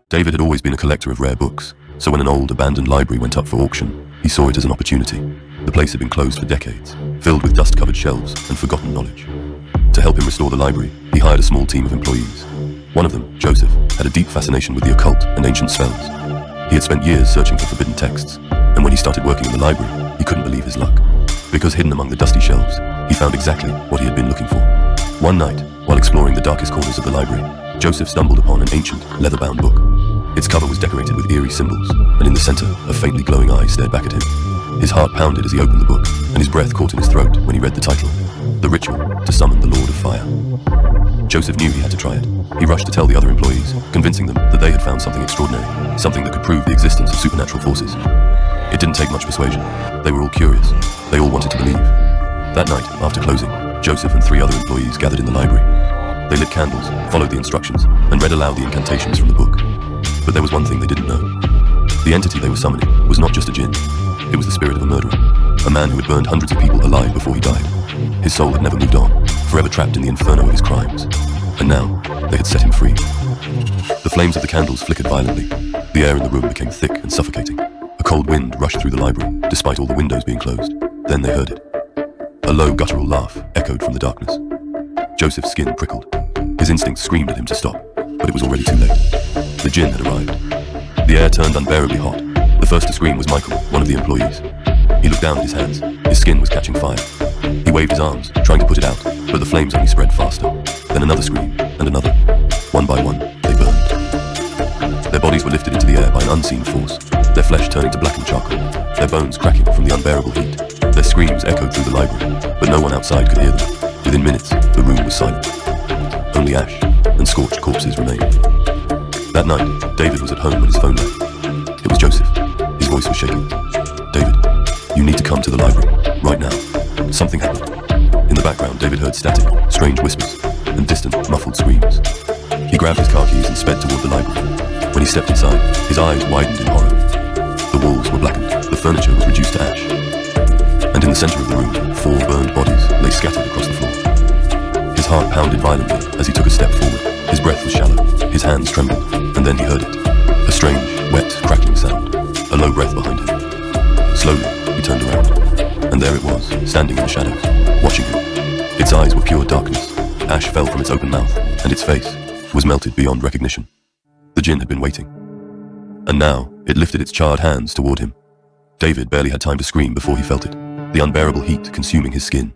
David had always been a collector of rare books, so when an old, abandoned library went up for auction, he saw it as an opportunity. The place had been closed for decades, filled with dust-covered shelves and forgotten knowledge. To help him restore the library, he hired a small team of employees. One of them, Joseph, had a deep fascination with the occult and ancient spells. He had spent years searching for forbidden texts, and when he started working in the library, he couldn't believe his luck. Because hidden among the dusty shelves, he found exactly what he had been looking for. One night, while exploring the darkest corners of the library, Joseph stumbled upon an ancient, leather-bound book. Its cover was decorated with eerie symbols, and in the center, a faintly glowing eye stared back at him. His heart pounded as he opened the book, and his breath caught in his throat when he read the title, The Ritual to Summon the Lord of Fire. Joseph knew he had to try it. He rushed to tell the other employees, convincing them that they had found something extraordinary, something that could prove the existence of supernatural forces. It didn't take much persuasion. They were all curious. They all wanted to believe. That night, after closing, Joseph and 3 other employees gathered in the library. They lit candles, followed the instructions, and read aloud the incantations from the book. But there was one thing they didn't know. The entity they were summoning was not just a jinn. It was the spirit of a murderer, a man who had burned hundreds of people alive before he died. His soul had never moved on, forever trapped in the inferno of his crimes. And now, they had set him free. The flames of the candles flickered violently. The air in the room became thick and suffocating. A cold wind rushed through the library, despite all the windows being closed. Then they heard it. A low, guttural laugh echoed from the darkness. Joseph's skin prickled. His instincts screamed at him to stop, but it was already too late. The jinn had arrived. The air turned unbearably hot. The first to scream was Michael, one of the employees. He looked down at his hands. His skin was catching fire. He waved his arms, trying to put it out, but the flames only spread faster. Then another scream, and another. One by one, they burned. Their bodies were lifted into the air by an unseen force, their flesh turning to blackened charcoal, their bones cracking from the unbearable heat. Their screams echoed through the library, but no one outside could hear them. Within minutes, the room was silent. Only ash and scorched corpses remained. That night, David was at home when his phone rang. It was Joseph. His voice was shaking. David, you need to come to the library, right now. Something happened. In the background, David heard static, strange whispers, and distant, muffled screams. He grabbed his car keys and sped toward the library. When he stepped inside, his eyes widened in horror. The walls were blackened, the furniture was reduced to ash. And in the center of the room, 4 burned bodies lay scattered across the floor. His heart pounded violently as he took a step forward. His breath was shallow, his hands trembled, and then he heard it. A strange, wet, crackling sound, a low breath behind him. Slowly, he turned around, and there it was, standing in the shadows, watching him. Its eyes were pure darkness. Ash fell from its open mouth, and its face was melted beyond recognition. The jinn had been waiting. And now, it lifted its charred hands toward him. David barely had time to scream before he felt it, the unbearable heat consuming his skin.